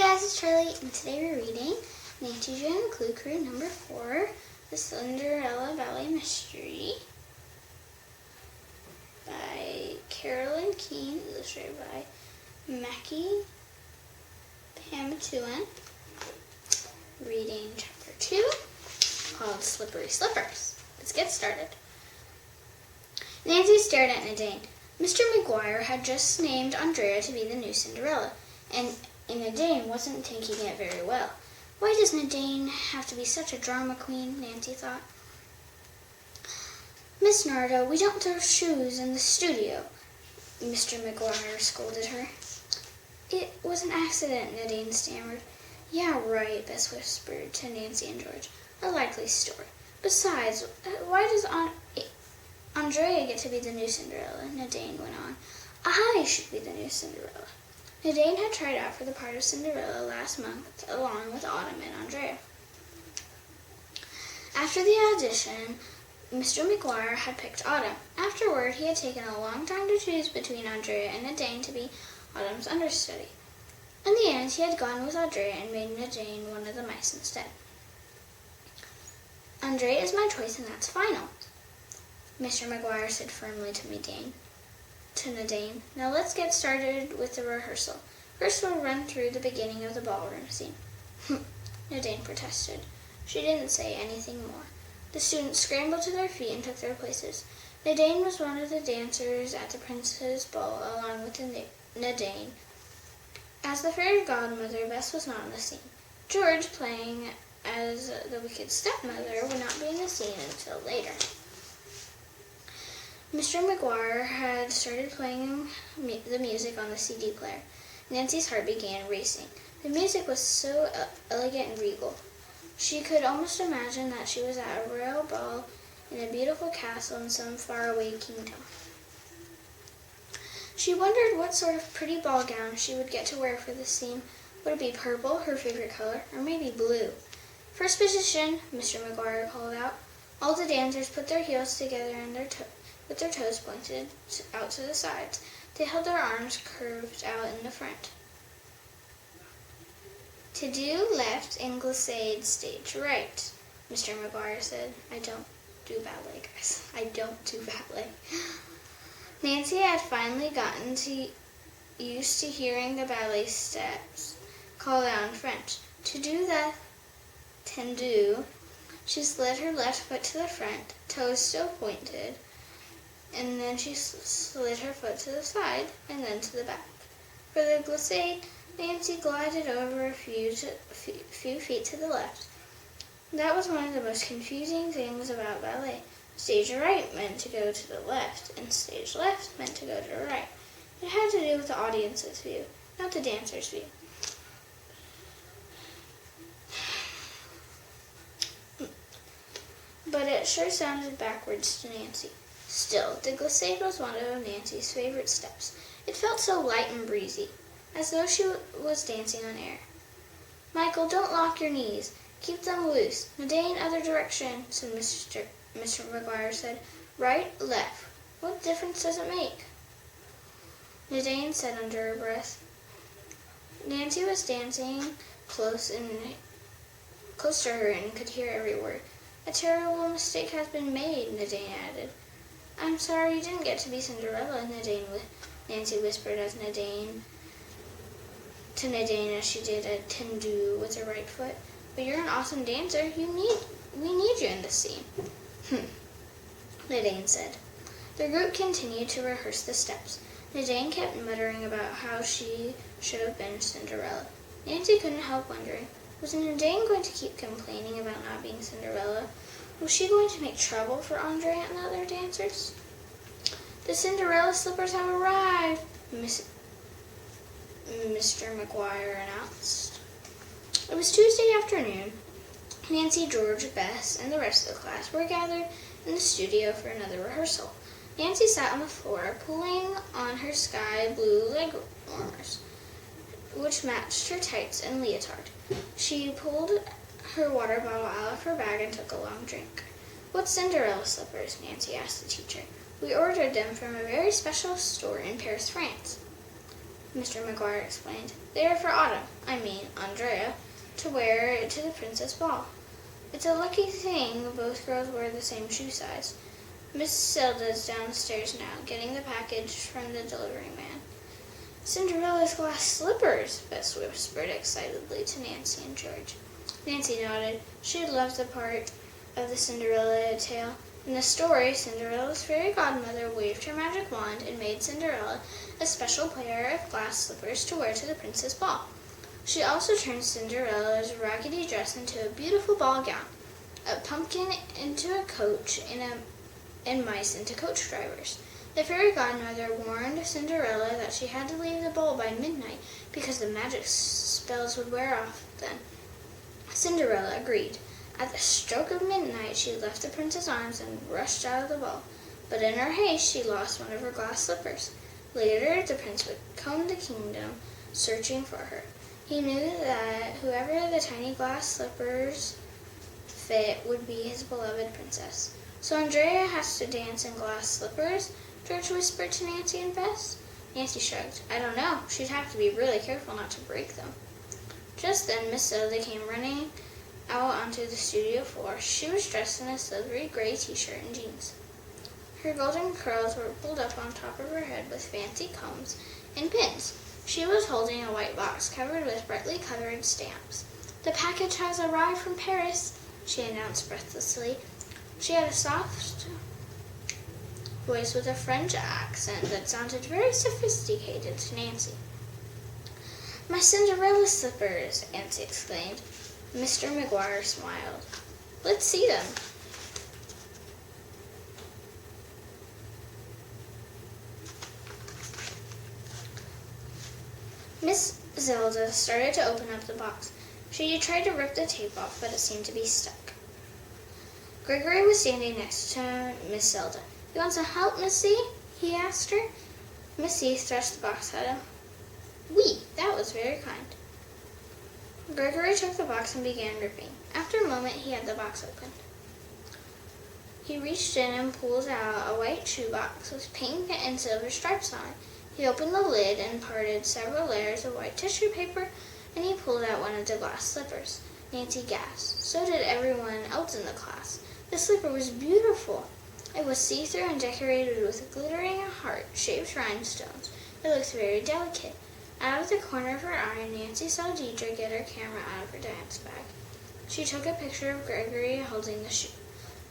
guys, it's Charlie, and today we're reading Nancy Drew and Clue Crew number 4, The Cinderella Ballet Mystery by Carolyn Keene, illustrated by Mackie Pamatuan. Reading chapter 2, called Slippery Slippers. Let's get started. Nancy stared at Nadine. Mr. McGuire had just named Andrea to be the new Cinderella, and Nadine wasn't taking it very well. Why does Nadine have to be such a drama queen? Nancy thought. Miss Nardo, we don't throw shoes in the studio, Mr. McGuire scolded her. It was an accident, Nadine stammered. Yeah, right, Bess whispered to Nancy and George. A likely story. Besides, why does Andrea get to be the new Cinderella? Nadine went on. I should be the new Cinderella. Nadine had tried out for the part of Cinderella last month, along with Autumn and Andrea. After the audition, Mr. McGuire had picked Autumn. Afterward, he had taken a long time to choose between Andrea and Nadine to be Autumn's understudy. In the end, he had gone with Andrea and made Nadine one of the mice instead. Andrea is my choice, and that's final, Mr. McGuire said firmly to Nadine. Now let's get started with the rehearsal. First we'll run through the beginning of the ballroom scene. Nadine protested. She didn't say anything more. The students scrambled to their feet and took their places. Nadine was one of the dancers at the Prince's Ball, along with Nadine. As the fairy godmother, Bess was not in the scene. George, playing as the wicked stepmother, would not be in the scene until later. Mr. McGuire had started playing the music on the CD player. Nancy's heart began racing. The music was so elegant and regal. She could almost imagine that she was at a royal ball in a beautiful castle in some faraway kingdom. She wondered what sort of pretty ball gown she would get to wear for the scene. Would it be purple, her favorite color, or maybe blue? First position, Mr. McGuire called out. All the dancers put their heels together and with their toes pointed out to the sides. They held their arms curved out in the front. To do left and glissade stage right, Mr. McGuire said. I don't do ballet, guys. I don't do ballet. Nancy had finally gotten used to hearing the ballet steps called out in French. To do the tendu, she slid her left foot to the front, toes still pointed, and then she slid her foot to the side and then to the back. For the glissade, Nancy glided over a few feet to the left. That was one of the most confusing things about ballet. Stage right meant to go to the left, and stage left meant to go to the right. It had to do with the audience's view, not the dancer's view. But it sure sounded backwards to Nancy. Still, the glissade was one of Nancy's favorite steps. It felt so light and breezy, as though she was dancing on air. Michael, don't lock your knees. Keep them loose. Nadine, other direction, said Mr. McGuire said. Right, left. What difference does it make? Nadine said under her breath. Nancy was dancing close to her and could hear every word. A terrible mistake has been made, Nadine added. I'm sorry you didn't get to be Cinderella, Nancy whispered to Nadine as she did a tendu with her right foot. But you're an awesome dancer. We need you in this scene. Nadine said. The group continued to rehearse the steps. Nadine kept muttering about how she should have been Cinderella. Nancy couldn't help wondering, was Nadine going to keep complaining about not being Cinderella? Was she going to make trouble for Andrea and the other dancers? The Cinderella slippers have arrived, Mr. McGuire announced. It was Tuesday afternoon. Nancy, George, Bess, and the rest of the class were gathered in the studio for another rehearsal. Nancy sat on the floor, pulling on her sky blue leg warmers, which matched her tights and leotard. She pulled her water bottle out of her bag and took a long drink. What's Cinderella slippers? Nancy asked the teacher. We ordered them from a very special store in Paris, France. Mr. McGuire explained. "They are for Autumn, Andrea, to wear to the Princess Ball. It's a lucky thing both girls wear the same shoe size." Miss Zelda's downstairs now, getting the package from the delivery man. "Cinderella's glass slippers," Bess whispered excitedly to Nancy and George. Nancy nodded. She had loved the part of the Cinderella tale. In the story, Cinderella's fairy godmother waved her magic wand and made Cinderella a special pair of glass slippers to wear to the princess ball. She also turned Cinderella's raggedy dress into a beautiful ball gown, a pumpkin into a coach, and mice into coach drivers. The fairy godmother warned Cinderella that she had to leave the ball by midnight because the magic spells would wear off then. Cinderella agreed. At the stroke of midnight, she left the prince's arms and rushed out of the ball. But in her haste, she lost one of her glass slippers. Later, the prince would comb the kingdom, searching for her. He knew that whoever the tiny glass slippers fit would be his beloved princess. "So Andrea has to dance in glass slippers?" George whispered to Nancy and Bess. Nancy shrugged. "I don't know. She'd have to be really careful not to break them." Just then, Miss Zelda came running out onto the studio floor. She was dressed in a silvery gray t-shirt and jeans. Her golden curls were pulled up on top of her head with fancy combs and pins. She was holding a white box covered with brightly colored stamps. "The package has arrived from Paris," she announced breathlessly. She had a soft voice with a French accent that sounded very sophisticated to Nancy. "My Cinderella slippers!" Nancy exclaimed. Mr. McGuire smiled. "Let's see them." Miss Zelda started to open up the box. She tried to rip the tape off, but it seemed to be stuck. Gregory was standing next to Miss Zelda. "You want some help, Missy?" he asked her. Missy thrust the box at him. "Oui, that was very kind." Gregory took the box and began ripping. After a moment, he had the box open. He reached in and pulled out a white shoebox with pink and silver stripes on it. He opened the lid and parted several layers of white tissue paper, and he pulled out one of the glass slippers. Nancy gasped. So did everyone else in the class. The slipper was beautiful. It was see-through and decorated with glittering heart-shaped rhinestones. It looked very delicate. Out of the corner of her eye, Nancy saw Deidre get her camera out of her dance bag. She took a picture of Gregory holding the shoe.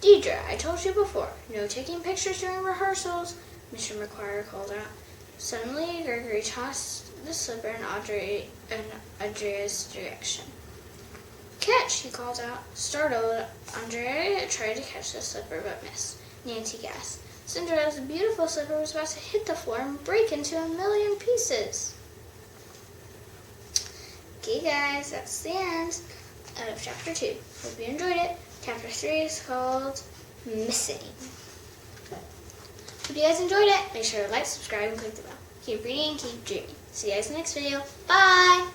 "Deidre, I told you before, no taking pictures during rehearsals," Mr. McGuire called out. Suddenly, Gregory tossed the slipper in Andrea's direction. "Catch!" he called out. Startled, Andrea tried to catch the slipper but missed. Nancy gasped. Cinderella's beautiful slipper was about to hit the floor and break into a million pieces. Okay guys, that's the end of chapter 2. Hope you enjoyed it. Chapter 3 is called Missing. Hope you guys enjoyed it. Make sure to like, subscribe, and click the bell. Keep reading, keep dreaming. See you guys in the next video. Bye!